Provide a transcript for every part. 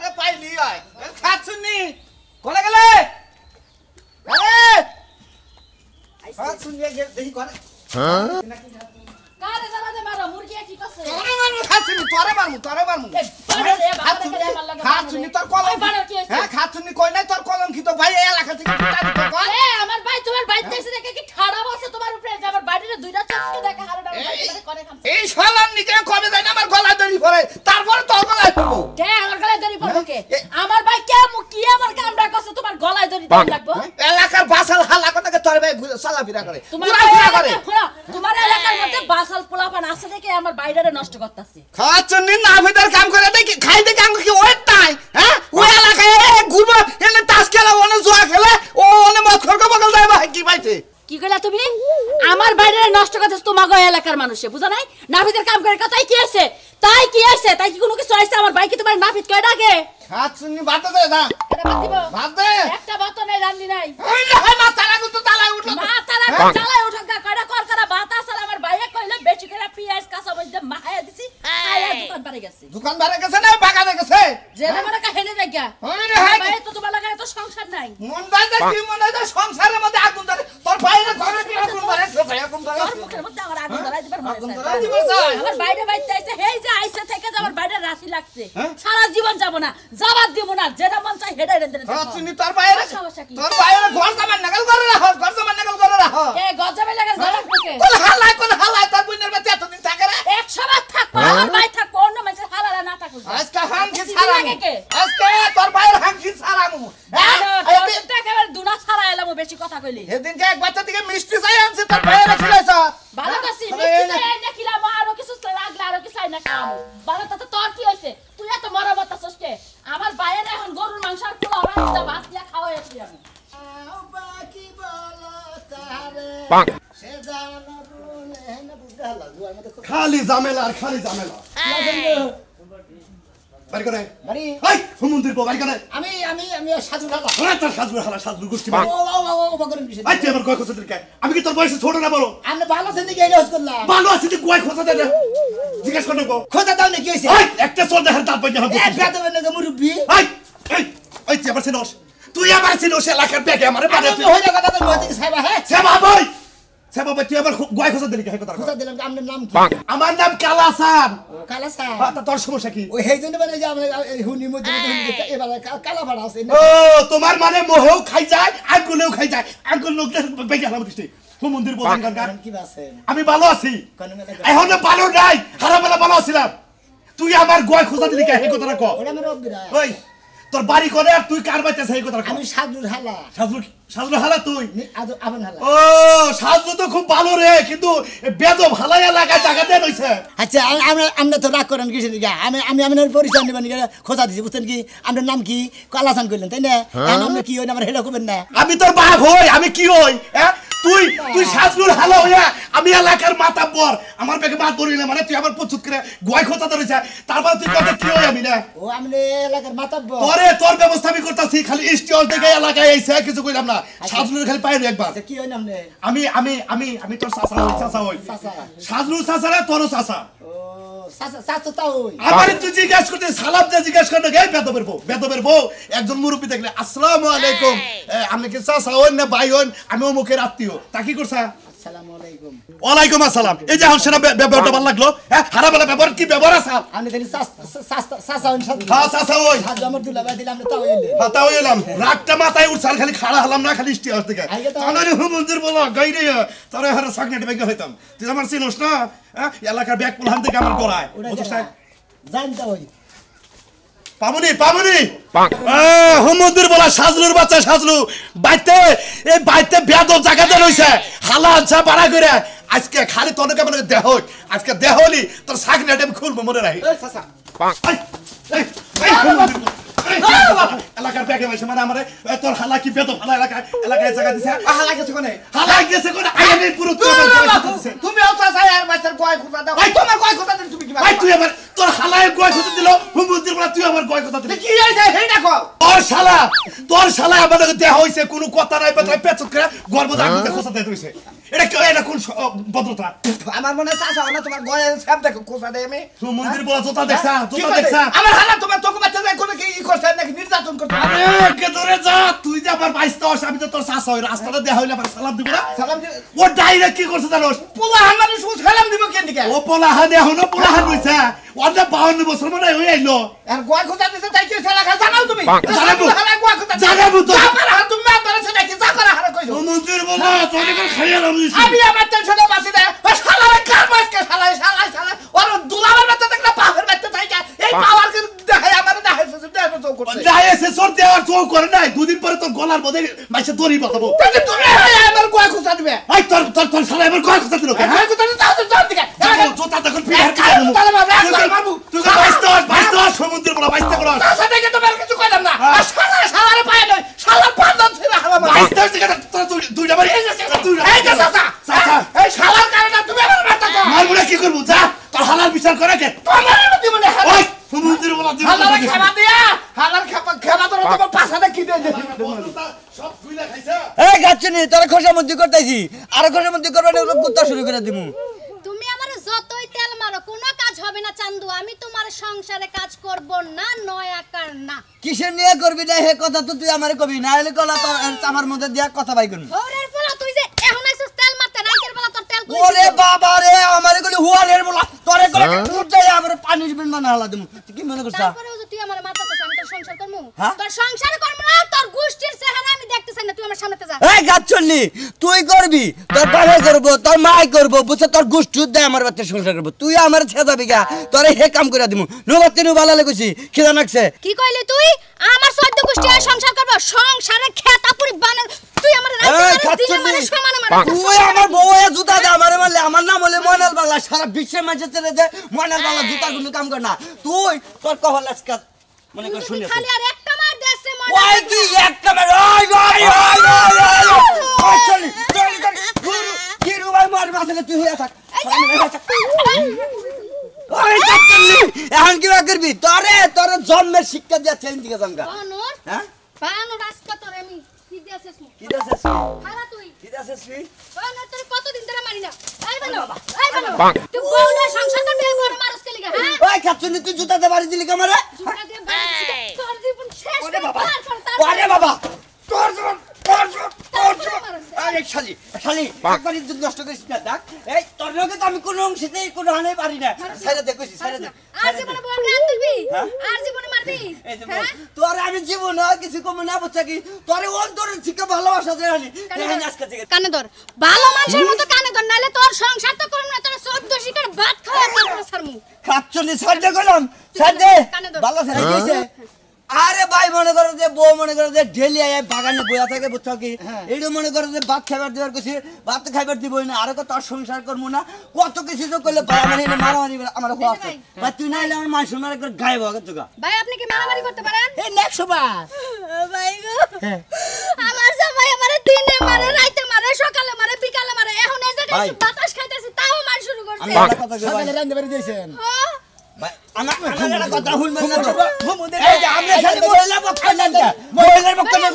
আমারে পাইলি হয় খাচ্ছুনি কোনে গেলে খাচ্ছুনি দেখি করে কারে জানাতে মারো মুরগি কি করছে খাচ্ছুনি তোরে মারমু খাচ্ছুনি তোর কলম হ্যাঁ খাচ্ছুনি কই নাই তোর কলঙ্কিত ভাই এই এলাকা থেকে টানি তো কই আমার ভাই তোমার বাইতে এসে দেখে কি ঠাড়া বসে তোমার উপরে যে আমার বাড়িতে দুইটা চটকে দেখে হাড়টা বাইতে করে খামছে এই শালার নিকে কবে যায় না আমার গলায় দড়ি পড়ে তারপরে তোর গলায় পড়বো কে আমার গলায় দড়ি পড়বে কে আমার ভাই কে কি আমার কামড়া করছে তোমার গলায় দড়ি লাগবে এলাকার বাসাল হালা কথাকে তোর ভাই চলাফেরা করে তোমার তোমার এলাকার মধ্যে বাসাল পোলাপান আছে দেখে আমার বাইরে নষ্ট করতেছে খাচ্ছুনি না ভিতর কাম করে দেখি খাই দেখি আঙ্গ কি ওই তাই হ্যাঁ ওই এলাকায় ঘুরবো এনে তাস খেলা ওনে জুয়া খেলে ও ওনে মদ খরকা বগল যায় ভাই কি পাইছে কি কইলা তুমি আমার বাইরে নষ্ট করতেছ তোমাগো এলাকার মানুষে বুঝা নাই নাফিদের কাম করে কথাই কি আছে তাই কি কোনো কিছু আইছে আমার ভাই কি তোমার নাফিদ কয় ডাকে খাচ্ছুনি বাদ দে না এটা বাদ দিব বাদ দে একটা বাত নাই রান্নি নাই ওই না মা তালা তো তালাই উঠলো মা তালা চালাই উঠা কয়টা করা বাত আসলে আমার ভাইয়ে কইলে বেশি করে পিয়াজ কাঁচা মরিচ মাখায়া দিছি আয়া দোকান পারে গেছে দোকান বারে গেছে না বাগানে গেছে জেনে মনে কা হেনে জায়গা ওই রে হাই ভাই তো তোমার লাগা তো সংসার নাই মন দাইতে কি মন দাইতে সংসারের মধ্যে আগুন ধরে তোর ভাইরে ঘরে কি আগুন ধরে ভাই আগুন ধরে তোর মুখের মধ্যে আমার আগুন ধরাই দিবার মনে আগুন আছে ধরে দিবার চাই আমার বাইরে বাইতে আইছে হেই যে আইছে থেকে যে আমার বাইরে রাশি লাগছে সারা জীবন যাব না জবাব দিব না যেটা মন চাই হেডাই রেন্দে খাচ্ছুনি তোর ভাইরে তোর ভাইরে ঘর জামান নাগাল করে রাখো ঘর জামান নাগাল করে রাখো এ গজবে লাগার গলা ঢুকে কোন হালাই তোর বুনের বাচ্চা এতদিন থাকে রে 100 বার থাকবো আমার ভাই থাকবো অন্য মানুষের হালালা না থাকুক আজকে হাঙ্কি ছাড়ামু আজকে তোর ভাইয়ের হাঙ্কি ছাড়ামু এটা একেবারে দুনা ছাড়া এলাম বেশি কথা কইলি সেদিনকে এক বাচ্চা থেকে মিষ্টি চাই আনছে তোর ভাইয়ের খিলাইছ ভালো কাছি মিষ্টি চাই না খিলাম আরো কিছু লাগলে আরো কিছু চাই না খাওয়াবো ভালো তো তোর কি হইছে তুই এত মরমত আছিস কে আমার ভাইয়ের এখন গরুর মাংস আর পোলাও রান্না ভাত দিয়া খাওয়াইছি আমি বাকি বলো তারে সে জানো বলে না বুঝা লাগু আমি তো খালি ঝামেলা আর খালি ঝামেলা বাড়ি করে বাড়ি হাই হুমন্দির বউ বাড়ি করে আমি সাজু লাগা ওরা তোর সাজু গোষ্ঠী ও বগরের বিষয় আই তুই আমার গয় খোঁজা দিকে আমি কি তোর বয়সে ছোট না বড় আমি ভালো থেকে এই কাজ করলাম ভালো আছি তুই গয় খোঁজা দে জিজ্ঞেস করে নেবো খোঁজা দাও না কি হইছে হাই একটা চল দেখার দাঁত পাই না এ বেদবে না মুরব্বি হাই এই এই তুই আমার সিনোস এলাকার ব্যাগে আমারে বাড়ি আমি হইলা কথা তো হইতে সাইবা হ্যাঁ সেবা ভাই তুই আমার গয় খোঁজা দিলি কথা খোঁজা দিলাম আপনার নাম কি আমার নাম কালাসান কালাসা তোর সমস্যা কি ওই হেই জন্য মানে যে আমরা হুনি মধ্যে এবার কালা ভাড়া আছে ও তোমার মানে মোহেও খাই যায় আঙ্গুলেও খাই যায় আঙ্গুল লোকটা বেগে হারাম দৃষ্টি মন্দির বলেন গান কি আছেন আমি ভালো আছি এখন ভালো নাই হারাবেলা ভালো আছিলাম তুই আমার গয় খোঁজা দিলি কে এই কথাটা কও ওটা আমার রব্বিরা ওই তোর বাড়ি করে আর তুই কার বাইতে এই কথাটা কও আমি সাজুর হালা সাজুর হালা তুই আপন হালা ও সাজু তো খুব ভালো রে কিন্তু বেদব হালাই এলাকায় জায়গা দেন হইছে আচ্ছা আমরা তো রাগ করেন কিছু দিকে আমি আপনার পরিচয় নেবেন খোঁজা দিছি বুঝছেন কি আপনার নাম কি কালাসান কইলেন তাই না আমরা কি হই না আমার হেডা করবেন না আমি তোর বাপ হই আমি কি হই হ্যাঁ তুই সাজুর হালা হইয়া আমি এলাকার মাতাব্বর আমার বেগে মাত ধরিলে মানে তুই আমার প্রচুর করে গয় খোঁজা ধরেছে তারপর তুই কত কি হই আমি না ও আমি এলাকার মাতাব্বর তোর ব্যবস্থা আমি করতেছি খালি স্টল থেকে এলাকায় আইছে কিছু কইলাম না সাজুর খালি পাইনি একবার কি হই নাম নে আমি তোর চাচা হই সাজুর চাচা রে তোর চাচা ও চাচা তাও আমারে তুই জিজ্ঞেস করতে সালাম দে জিজ্ঞেস করতে গে বেদবের বউ একজন মুরব্বি দেখলে আসসালামু আলাইকুম আপনি কি চাচা হন না ভাই হন আমি অমুকের আত্মীয় তা কি করছা আসসালামু আলাইকুম ওয়ালাইকুম আসসালাম এই যে হন সেটা ব্যবহারটা ভালো লাগলো হ্যাঁ হারাবেলা ব্যবহার কি ব্যবহার আছে আমি দেখি চাচা হন সাথে হ্যাঁ চাচা হই সাজু আমার দুলাভাই দিলাম না তাও এলে হাতা হইলাম রাগটা মাথায় উঠছাল খালি খাড়া হলাম না খালি স্টি আসতে তাহলে হুমন্দির বলো গাইরে তোর হারা সাগনেট বেগে হইতাম তুই আমার চিনোস না হ্যাঁ এলাকার ব্যাগ পুলহান থেকে আমার গড়ায় জানতা হই পামুনি হুমন্দির বলা সাজলুর বাচ্চা সাজলু বাইতে বেদব জায়গাতে রইছে হালা আনছা বাড়া করে আজকে খালি তোর কেমন দেহ আজকে দেহলি তোর সাগনেট আমি খুলবো মনে রাখি এলাকার ব্যাগে বসে মানে আমার তোর হালা কি বেদব হালা এলাকায় জায়গা দিছে হালা গেছে কোনে আইনে পুরো তুমি চাচা আর বাচ্চার গয় খোঁজা দাও তোমার গয় খোঁজা দিন তুমি কি তুই আমার তোর হালায় গয় খোঁজা দিল হুমন্দির বলা তুই আমার গয় খোঁজা দিলি কি হইছে হেইটা কও ওর তোর শালা আমাদের দেহ হইছে কোনো কথা নাই বেটা পেছন করে গর্ব দাঁড়িয়ে খোসা দিয়ে দিছে এটা কোন ভদ্রতা আমার মনে চাচা না তোমার গয়ে সাপ দেখো কোসা দেয় আমি মন্দির বলা জোতা দেখছা আমার হালা তোমার তোকে বাচ্চা যায় কোন কি করছে নাকি নির্যাতন করতে আরে কে ধরে যা তুই যে আমার 22 আমি তো তোর চাচা হই রাস্তাটা দেয়া হইলে আমার সালাম দিব না সালাম ও ডাইরেক্ট কি করছে জানোস পোলা আমার শুধু সালাম দিব কেন দিকে ও পোলা হানে হনো পোলা হান হইছে ওটা 52 বছর মানে হই আইলো আর গোয়া খোঁজা দিতে তাই কি সেলা খা জানাও তুমি জানাবো গোয়া খোঁজা জানাবো তো আমার হাত তুমি আমার সাথে কি যা করে হারা কইছো মন্দির বলা তোর কোন খাইয়ালাম দিছি আমি আমার টেনশনে বাসি দে ও শালা কার মাসকে শালা ওর দুলাবার বাচ্চা দেখলা পাহাড় বাচ্চা তাই এই পাওয়ার কি দেখাই আমার দেখাইছে দেখো তো করছে যাইছে সর দেওয়ার তো করে নাই দুদিন পরে তোর গলার মধ্যে মাইসে দড়ি বাঁধাবো তাহলে তুমি আমার গোয়া খোঁজা দিবে এই তোর শালা এবার কয় কথা দিল হ্যাঁ কোথা যাও তো যাও দিকে জোতা তখন পিয়ার কি দেবো তুই 22 সমুদ্র বলা 22 করো তার সাথে কি তোমার কিছু কইলাম না আর শালারে পায় নয় শালা পাঁচজন ছিল হারাম 22 থেকে তোর দুইটা বাড়ি এই যে চাচা এই শালার কারণে তুমি আমার মারতাছো মারবুড়া কি করব যা তোর হালাল বিচার করে কে তোমার দিব না ওই সমুদ্র বলা দিব হালার খাবার দিয়া হালার খাবার তো তোমার পাছাতে কি দেই সব খুইলা খাইছে এই গাছনি তোর খোসামন্দি করতেছি আর খোসামন্দি করবে না কুত্তা শুরু করে দিমু তুমি আমারে যতই তেল মারো কোনো কাজ হবে না চান্দু আমি তোমার সংসারে কাজ করব না নয় আকার না কিসের নিয়ে করবি না হে কথা তো তুই আমারে কবি না হলে কলা তোর আমার মধ্যে দিয়া কথা বাই করবি ওরের পোলা তুই যে এখন আইছস তেল মারতে রাইতের বেলা তোর তেল কই ওরে বাবা রে আমারে কলি হুয়ারের বলা তোরে কলে উঠে আমার পানিশমেন্ট বানা হলা দিমু তুই কি মনে করছ তারপরেও যে তুই আমারে মারতাছস আমি তোর সংসার করমু হ্যাঁ? তোর সংসার করমু না তোর গোষ্ঠীর চেহারা আমি দেখতে চাই না তুই আমার সামনেতে যা এই গাছনি তুই করবি তোর বাবা করব তোর মাই করব বুঝছ তোর গোষ্ঠী দে আমার বাচ্চা সংসার করব তুই আমার ছেদাবি গা তোরে হে কাম করে দিমু নবাতে নু ভালো লাগছি খিদা লাগছে কি কইলি তুই আমার 14 গোষ্ঠী আর সংসার করব সংসারে খেতাপুরি বানার তুই আমার রাইতে দিনে মানে সমানে মার তুই আমার বউয়ে জুতা দে আমারে মারলে আমার নাম হলে ময়নাল বাংলা সারা বিশ্বের মাঝে চলে যে ময়নাল বাংলা জুতার কোনো কাম করে না তুই তোর কহল আজকে মনে কর শুনে খালি আর একটা মার দেছে মনে ওই কি একটা মার ওই চল কি রুবাই মার মাসলে তুই হইয়া থাক ওই কাটলি এখন কি করবি তোরে জন্মের শিক্ষা দিয়া চেঞ্জ দিকে জামগা বানর হ্যাঁ বানর আজকে তোর আমি কি দিয়েছিস কি দাসেস খারা তুই কি দাসেস বানর তোর কতদিন ধরে মারি না এই বানর তুই বউলা সংসার করতে বড় মারস কে লিগা হ্যাঁ ওই কাটলি তুই জুতা দে বাড়ি দিলি কেমনে জুতা দিয়ে বানর তোর জীবন শেষ ওরে বাবা করে ওরে বাবা তোর আরে শালি একবার ইজ্জত নষ্ট করিস না দেখ এই তোর লগে তো আমি কোনো অংশেতেই কোনো হানে পারি না সাইরা দে কইছি সাইরা দে আর জীবনে বড় রাত তুলবি আর জীবনে মারবি এই যে তোর আমি জীবন আর কিছু কম না বুঝছা কি তোরে অন্তরের থেকে ভালোবাসা দেয় আমি দেখেন আজকে থেকে কানে ধর ভালো মানুষের মতো কানে ধর নালে তোর সংসার তো করব না তোর 14 শিকার ভাত খাওয়া তারপরে ছাড়মু খাচ্ছনি ছাড় দে গেলাম ছাড় দে ভালো ছাড় দিয়েছে আরে ভাই মনে করে যে বউ মনে করে যে ডেলি আয় বাগানে বইয়া থাকে বুঝছো কি এইটা মনে করে যে ভাত খাইবার দিবার কইছি ভাত খাইবার দিবই না আরে কত সংসার করবো না কত কিছু তো করলে ভাই আমার এনে মারামারি আমার হওয়া আছে ভাই তুই না এলে আমার মান সম্মান একবার গায়েব হবে তোগা ভাই আপনি কি মারামারি করতে পারেন এই 100 বার ভাই গো আমার জামাই আমারে দিনে মারে রাতে মারে সকালে মারে বিকালে মারে এখন এই জায়গায় একটু বাতাস খাইতেছি তাও মার শুরু করছে আমি একটা কথা কই সকালে রান্না বাড়ি দিয়েছেন ভাই আমার একটা কথা ভুলবেন না এই যে আমরা খালি মহিলা পক্ষ না মহিলার পক্ষ না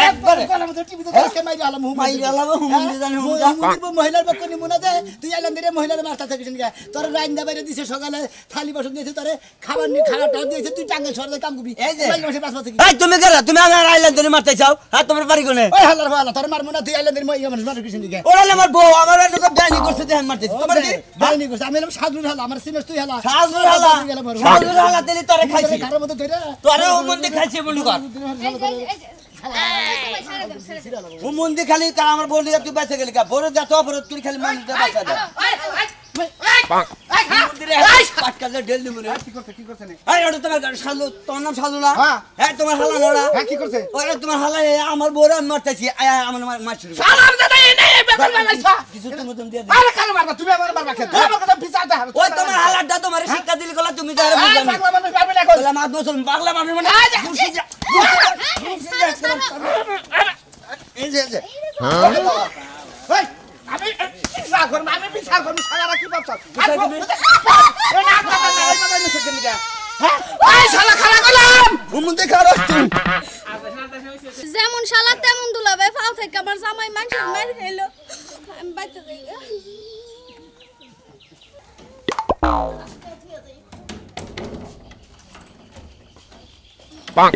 একবারে আমাদের টিভিতে আজকে মাইরা আলাম মাইরা আলাম হুমুন্দি জানি হুমুন্দি মহিলার পক্ষ নি মনে যায় তুই আইলাম রে মহিলার মাস্টার থেকে শুনগা তোর রাইন্দা বাইরে দিছে সকালে থালি বাসন দিয়েছে তোরে খাবার নি খাওয়াটা দিয়েছে তুই টাঙ্গে সরতে কাম করবি এই যে মাসে পাঁচ বছর এই তুমি কেন তুমি আমার আইল্যান্ডে মারতে চাও আর তোমার বাড়ি কোনে ওই হালার ভালো তোর মারমু না তুই আইলাম রে মই মানুষ মার কিছু দিকে ওরা আমার বউ আমার লোক ডাইনি করছে দেন মারতে তোমার কি বাইনি করছ আমি এলাম সাজুর হালা আমার সিনস তুই হালা সাজুর হালা তেলি তোরে খাইছি কারো মতো ধরে তোরে হুমুন্দি খাইছি বলু কর হুমুন্দি খালি তা আমার বলি তুই বাঁচে গেলি কা বড় যা তো বড় তুই খালি মানুষ বাঁচা দে পাটকালে ঢেল দিমু রে কি করছ নে এই ওটা তোমার সাজু তোমার নাম সাজু না হ্যাঁ তোমার হালা নড়া হ্যাঁ কি করছে ওরে তোমার হালা আমার বড় মারতেছি আমার মার শুরু সালাম দাদা এই নেই বেতন মারাইছা কিছু তুমি দিয়ে আরে কেন মারবা তুমি আমার মারবা কেন তোমার কথা বিচার দে ওই তোমার হালাটা তোমার শিক্ষা দিলি গলা তুমি যারে বুঝলাম পাগলা মানুষ পারবে না কই বলা মাত বসল পাগলা মানুষ মানে খুশি যা এই যে এই আমি বিচার করব শালারা কি ভাবছ এই না কথা না এই কথা নিছে কেন হ্যাঁ এই শালা খালা গলাম হুমুন্দি খারাপ তুই কোন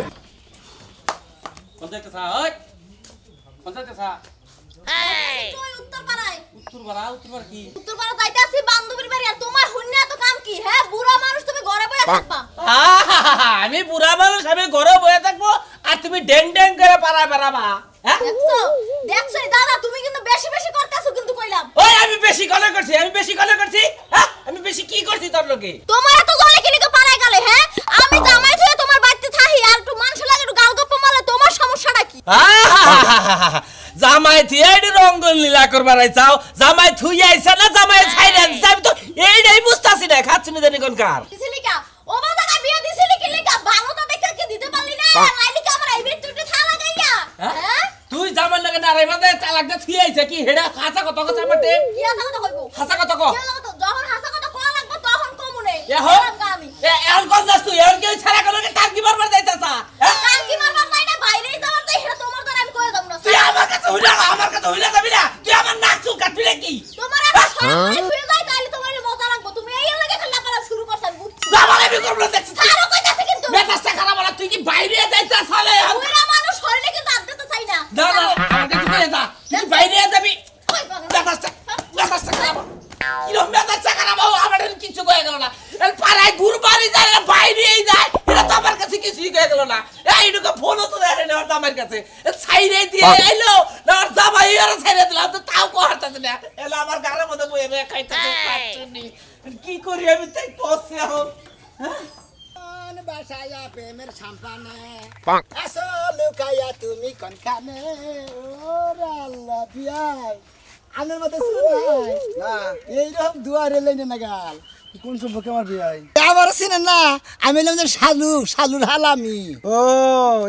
যাইতেছা ওই কোন যাইতেছা তুই উত্তরপাড়ায় উত্তরপাড়া কি উত্তরপাড়া যাইতাছি বান্ধবীর বাড়ি আর তোমার হুন্না তো কাম কি হ্যাঁ বুড়া মানুষ তুমি ঘরে বসে থাকবা আমি বুড়া মানুষ আমি ঘরে বসে থাকবো আর তুমি ড্যাং ড্যাং করে পাড়া বেড়াবা হ্যাঁ দেখছো দাদা তুমি কিন্তু বেশি বেশি করতেছো কিন্তু কইলাম ওই আমি বেশি গলা করছি হ্যাঁ আমি বেশি কি করছি তোর লগে তোমার এত জলে কি লিখে পাড়ায় গেলে হ্যাঁ আমি জামাই থুয়ে তোমার বাড়িতে থাকি আর একটু মানুষ লাগে একটু গাল গপ্প মারলে তোমার সমস্যাটা কি জামাই থুই এই রঙ্গন লীলা করবার আইছাও জামাই থুই আইছা না জামাই ছাইরা দিছ আমি তো এইটাই বুঝতাছি না খাচ্ছি না জানি কোন কার দিছিলিকা ও বাবা বিয়া দিছিলি কি লিখা ভালো তো দেখে কি দিতে পারলি না নাইলি কি আমার এই বিটুটি থালা গাইয়া হ্যাঁ তুই জামাই লাগে নারাই বাদে তালাকটা থুই আইছা কি হেডা খাসা কত কথা আমাতে কি আছে কথা কইবো খাসা কত কো যখন হাসা কথা কোয়া লাগবে তখন কমুনে আমি এখন কোন যাস তুই এখন কেউ ছাড়া গেল না টাঙ্কি মারবার যাইতাছা টাঙ্কি মারবার যাই না বাইরেই যাওয়ার যাই সেটা তোমার দ্বারা আমি কয়ে যাব না তুই আমার কাছে হইলা যাবি না তুই আমার নাক চুল কাটবি নাকি তোমার একটা সরাসরি ফিরে যাই তাইলে তোমার মজা লাগবে তুমি এই লাগে খেলা করা শুরু করছেন বুঝছি জামাই আমি করব না দেখছিস আরো কইতাছে কিন্তু মেজাজটা খারাপ হলো তুই কি বাইরে যাইতাছ হলে বুড়া মানুষ হইলে কিন্তু আদ দিতে চাই না না আমাকে তুই কই যা তুই বাইরে যাবি কই পাগল মেজাজটা খারাপ কিরম মেজাজটা খারাপ আমার কিছু কয়ে গেল না পাড়ায় ঘুরবাড়ি যায় না বাইরেই যায় এটা তো আমার কাছে কিছুই কয়ে গেল না এইটুকু ফোনও তো দেখে না আমার কাছে ছাইরে দিয়ে এলো না জামাই আর ছাইরে দিলাম তো তাও কোহারতাছে না এলো আমার গাড়ির মধ্যে বয়ে বয়ে খাইতেছে পাচ্ছি কি করি আমি তাই বসে এখন বাসায়া প্রেমের সাম্পানে আসল লুকায়া তুমি কোনখানে ওরে আল্লাহ বিয়াই আনের মধ্যে শুনাই না এইরকম দুয়ারে লাইনে না গাল কোন সম্পর্কে আমার বিয়ে হয় আবার চিনেন না আমি এলাম যে শালুর হালামি ও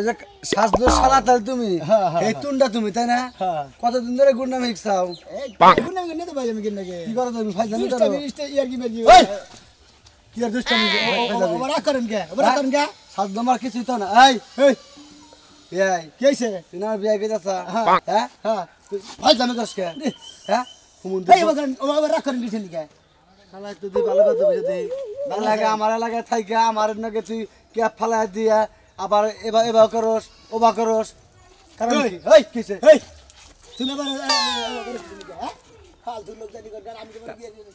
যে শাসদুর শালা তাহলে তুমি এই তুন্ডা তুমি তাই না কতদিন ধরে গুড় নামে খাও নিতে পারি আমি কিনে কি করো তুমি ফাইজানি করো কি আর দুষ্টামি ওরা করেন কে শাসদ আমার কিছুই তো না এই এই কি হয়েছে তুই না বিয়ে পেয়েছা হ্যাঁ ফাইজানি করছ কে হ্যাঁ ওরা করেন দিয়েছেন কে শালা তো তুই ভালো কথা বুঝে দেই ভালো লাগে আমার লাগে থাইকা আমার নাকি তুই ক্যাপ ফালাই দিয়া আবার এবার করস ওবা করস কারণ কি এই কিছে এই শুনে ফালতু লোক জানি কর আমি তোমার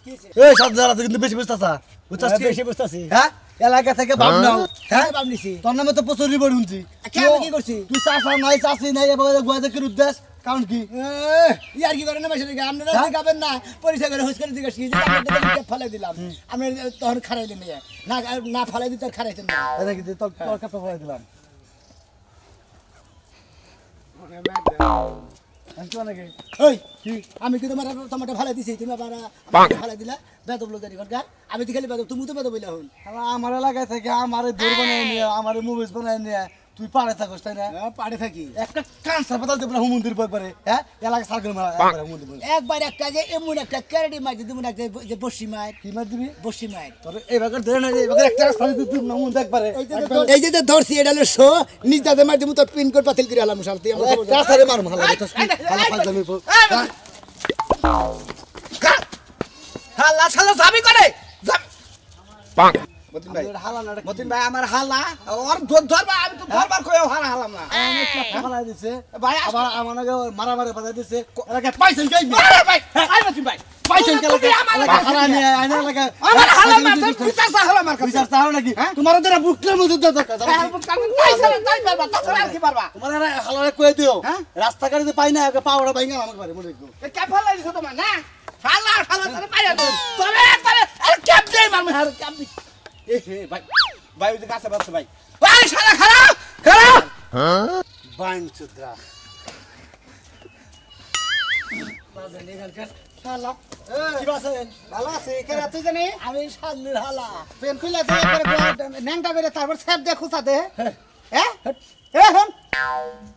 কি হয়েছে এই সব জায়গা কিন্তু বেশি বুঝতাছা বুঝতাছ কি বেশি বুঝতাছি হ্যাঁ এলাকা থেকে ভাব নাও হ্যাঁ ভাব নিছি তোর নামে তো প্রচুর রিপোর্ট শুনছি আমি কি করছি তুই চাষা নাই চাষি নাই এবার গুয়াতে উদ্দেশ কারণ কি ইয়ার কি করেন না বেশি আপনারা গাবেন না পরিচয় করে হুঁশ করে জিজ্ঞেস কি ফেলে দিলাম আমি তখন খারাইলেন না না ফেলাই দিতে খারাইতেন না নাকি তোর কাপড় ফেলাই দিলাম আমি কি তোমার টমাটো ফেলাই দিছি তুমি আবার ফেলাই দিলা বেদব লোক জানি ঘর আমি তো খালি বেদব তুমি তো বেদব বইলা হন আমার এলাকায় থেকে আমার দৌড় বানাই নিয়ে আমার মুভিজ বানাই নিয়ে তুই পাড়ে থাকিস তাই না পাড়ে থাকি একটা কাঁচা পাতাল দেবো হুমন্দির পরে হ্যাঁ এলাকা সার্কেল মারা একবার একটা যে এমন একটা ক্যারেডি মাছ দিবি না যে বসি মাছ কি মার দিবি বসি মাছ তোর এবার ধরে না এবার একটা সারি তুই নামুন একবারে এই যে ধরছি এটা হলো শো নিজ দাদা মাছ দিবি তোর পিন কোড পাতিল করে আলাম শান্তি একটা সারি মার ভালো লাগে তো হালা শালা যাবি করে মতিন ভাই আমার হালা ওর ধরবা আমি তো ধরবার কই হালা হালাম না ভাই দিছে ভাই আবার আমার মারামারি বাধা দিছে এলাকা পাইছেন কই ভাই আই মতিন ভাই পাইছেন কে এলাকা হারা নিয়ে আইনা এলাকা আমার হালা মার বিচার হালা মার কাছে বিচার চাও নাকি তোমার তোরা বুকলের মধ্যে দরকার পয়সা তাই পারবা তখন আর কি পারবা তোমার হালারে কই দিও রাস্তা গাড়িতে পাই না পাওড়া ভাঙা আমাকে পারে মনে রাখো এ ক্যাপ ফেলাই দিছো তোমার না হালা হালা তোরে পাইয়া দে তবে একবারে আরে ক্যাপ দেই মারমু আর ক্যাপ দি এ হে ভাই ভাই ওই কাছে বাস ভাই ভাই শালা খারাপ খারাপ বাইন চুদ্রা ভালো আছে কেরা তুই জানি আমি শালুর হালা পেন খুলে দিয়ে একবারে ন্যাংটা করে তারপর স্যাপ দিয়ে খুঁচা দে হ্যাঁ হন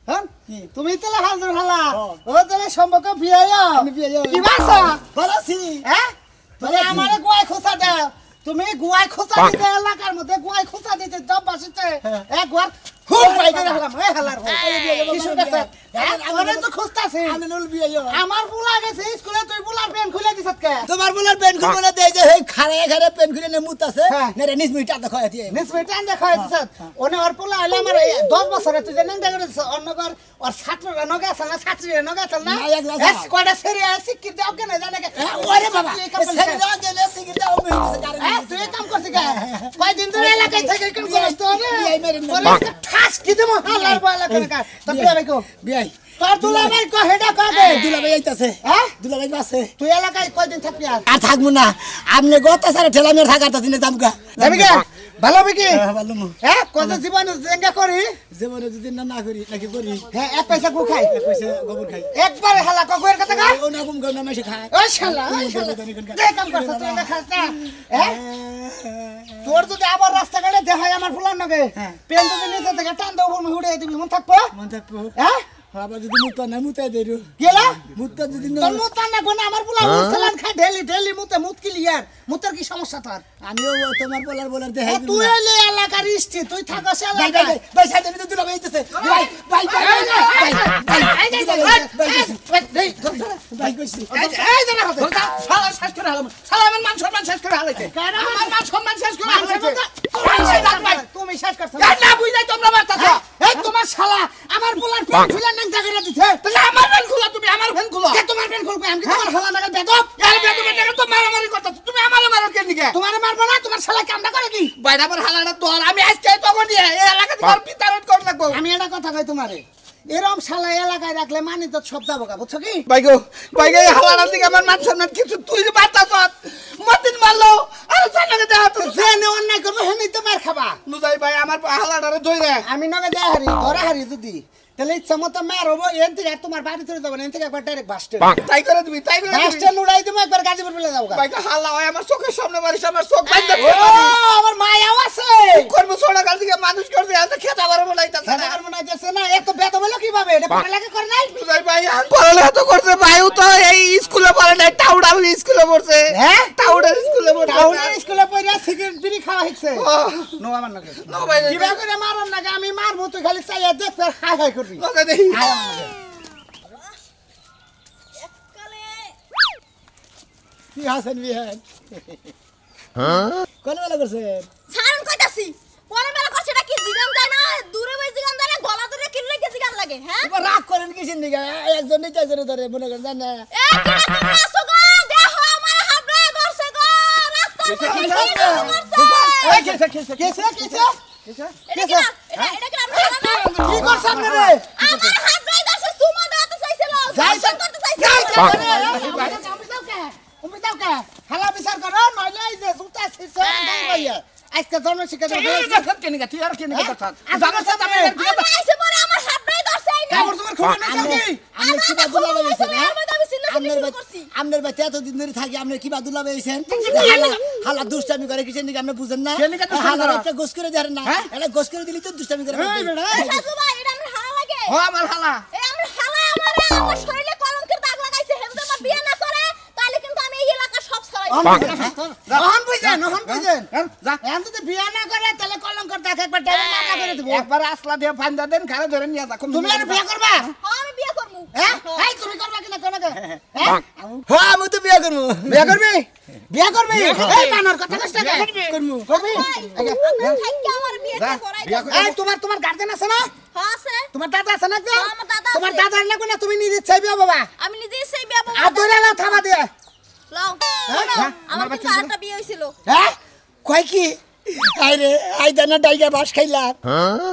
হন তুমি তো হালদুর হালা ও তাহলে সম্পর্ক বিয়ে কি বাসা ভালো আছি হ্যাঁ তুমি আমারে গুয়ায় খুঁচা দাও তুমি গুয়ায় খুঁচা দিতে এলাকার মধ্যে গুয়ায় খুঁচা দিতে জব বাসিতে এক গুয়ার হু খুব পাই করে হলাম এই হালার কিছু দেখছ আমারে তো খুঁজতাছি আমি নল বিয়ে আমার পোলা গেছে স্কুলে তুই পোলার পেন খুলে দিছত কে তোমার বলার পেন খুলে দেই যে এই খাড়ে পেন খুলে নে মুতাছে নেরে নিস মিটা দেখায় দিয়ে নিসমিটান দেখাই দিছত ওনে ওর পোলা হইলো আমার 10 বছরে তুই জানেন দেখা দিছ অন্যবার ওর ছাত্ররা নগে আছে না ছাত্রীরা নগে আছে না এস কোডা সেরিয়া শিক্ষিত দাও কেন জানে কে ওরে বাবা সেরি দাও গেলে সিগি দাও আমি তুই কাম করছিস কে কয়দিন ধরে এলাকায় থেকে কাম করছ তো রে ঠাস কি দেব হালার বলা করে কা তো বিয়ে কো বিয়ে তোর দুলাভাই কো হেডা কবে দুলাভাই আইতাছে হ্যাঁ দুলাভাই আছে তুই এলাকায় কয়দিন থাকবি আর থাকবো না আপনি গত সারা ঠেলা মেরে থাকাটা দিনে দামকা যাবি কে ভালো হবে কি ভালো মু হ্যাঁ কত জীবন জেঙ্গা করি জীবনে যদি না করি নাকি করি হ্যাঁ এক পয়সা গু খাই পয়সা গোবর খাই একবার হালা কয়ের কথা কা ও না গুম গম না মেশে খায় ও শালা কে কাম করছ তুই না খাস না হ্যাঁ তোর যদি আবার রাস্তা গাড়ি দেখাই আমার ফুলার নগে পেন যদি নিচে থেকে টান দাও উপর উড়ে দিবি মন থাকবো হ্যাঁ আবার যদি মুতা না মুতাই দেরু গেলা মুতা যদি তোর মুতা না কোন আমার ফুলা উসলান খায় ডেলি মুত কি লিয়ার মুতার কি সমস্যা তোর আমিও তোমার বলার দেখাই তুই এলে এলাকার ইষ্টি তুই থাকস এলাকায় ভাই সাইডে তো দুলা বাইতেছে ভাই ভাই ভাই কইছি এই জানা হতে শালা শেষ করে হলাম শালা আমার মান সম্মান শেষ করে হালাইছে আমার মান সম্মান শেষ করে হালাইছে তুমি শেষ করছ না বুঝাই তোমরা মারতাছ এই তোমার শালা আমার পোলার পেন খুলে নাং জায়গা দিছে তাহলে আমার পেন খুলো তুমি আমার পেন খুলো কে তোমার পেন খুলবে আমি কি তোমার শালা নাগাল বেদব এই বেদবের নাগাল তো মারামারি করতাছ তুমি আমারে মারো কেন নিকে তোমারে মারবো না তোমার শালা কামটা করে কি বাইরে আমার হালাটা তোর আমি আজকে তখন নিয়ে এই এলাকা থেকে বিতারণ করব লাগবো আমি এটা কথা কই তোমারে এরম শালা এলাকায় রাখলে মানি তো সব যাবো গা বুঝছো কি বাইগো হালাটার দিকে আমার মান সম্মান কিছু তুই যে বাতাস মতিন মারলো আর জানাকে দেয়া তো জেনে অন্যায় করবো হেনেই তো মার খাবা নুজাই ভাই আমার হালাটারে ধইরে আমি নগে দেয়া হারি ধরা হারি যদি তাহলে ইচ্ছা মতো মার হবো এন থেকে তোমার বাড়ি চলে যাবো এন থেকে একবার ডাইরেক্ট বাস স্ট্যান্ড তাই করে দিবি বাস স্ট্যান্ড উড়াই দিবো একবার গাজীপুর বলে যাবো ভাই হালা হয় আমার চোখের সামনে মারিস আমার চোখ বাইন্দা আমার মায়াও আছে করবো ছোড়া কাল থেকে মানুষ করবে এত খেতা বারে বলাইতাছে না আর বলাইতাছে না এত বেদ হলো কিভাবে এটা পড়ালেখা করে নাই বুঝাই ভাই পড়ালেখা তো করছে ভাইও তো এই স্কুলে পড়ে নাই টাউডার স্কুলে পড়ছে হ্যাঁ টাউডার স্কুলে পড়ছে টাউডার স্কুলে পড়ে সিগারেট বিড়ি খাওয়া হইছে নো আমার নাকি নো ভাই কিভাবে করে মারন নাকি আমি মারবো তুই খালি চাইয়া দেখ ফের হাই হাই করবি ওকে দেই কি হাসেন বিহান হ্যাঁ কোন বেলা করছে ছাড়ন কইতাছি কোন বেলা করছে এটা কি জিগান যায় না দূরে বই জিগান যায় না গলা ধরে কিনলে কি জিগান লাগে হ্যাঁ এবার রাগ করেন কিসের দিকে একজন নিচে জোরে ধরে মনে করেন জান না এ কিরা তুমি আসো গো দেখো আমার হাবড়ে ধরছে গো রাস্তা এটা কি আমরা কি করছ আপনারা আমার হাবড়ে ধরছে সুমা দাও চাইছিল যাইছেন করতে চাইছিল তুমি দাও কে হালা বিচার করো নইলে এই যে সুতা শিশে দইয়া আজকে জন্ম শিখে দাও কেন কে তুই আর কেন কে কথা জানো তো আমি আইছে পরে আমার হাবড়ে ধরছে কামড় তোমার খুব না কি আমি কি বাদুলা লাগাইছি না আমি আমনের বাচ্চা এত দিন ধরে থাকি আপনি কি বাদুলা লাগাইছেন হালা দুষ্টামি করে কিসের দিকে আপনি বুঝেন না হালা একটা গোস করে দেন না এটা গোস করে দিলি তো দুষ্টামি করে এই বেটা শাশু ভাই এটা আমার হালা লাগে ও আমার হালা এই আমার হালা আমার শরীরে কলঙ্কের দাগ লাগাইছে হেমদে আমার বিয়ে না করে তাহলে কিন্তু আমি এই এলাকা সব ছড়াই নহন বুঝেন যা এত তো বিয়া না করে তাহলে কলঙ্কর দাগ একবার ডাইরে না করে দেব একবার আসলা দিয়ে ফান্দা দেন ঘরে ধরে নিয়ে যা তুমি আর বিয়া করবা হ্যাঁ আমি বিয়ে করব হ্যাঁ এই তুমি করবা কিনা কোন কে হ্যাঁ আমি তো বিয়ে করব বিয়া করবি এই মানর কথা কষ্ট করবি থাকি আমার বিয়েটা করাই দাও এই তোমার গার্জেন আছে না হ্যাঁ আছে তোমার দাদা আছে না আমার দাদা তোমার দাদার লাগবে না তুমি নিজে চাইবে বাবা আমি নিজেই সেই বিয়ে করব আর ধরে নাও থামা দিয়ে লাও আমার কিন্তু আরেকটা বিয়ে হইছিল হ্যাঁ কয় কি আরে আই দানা ডাইগা বাস খাইলা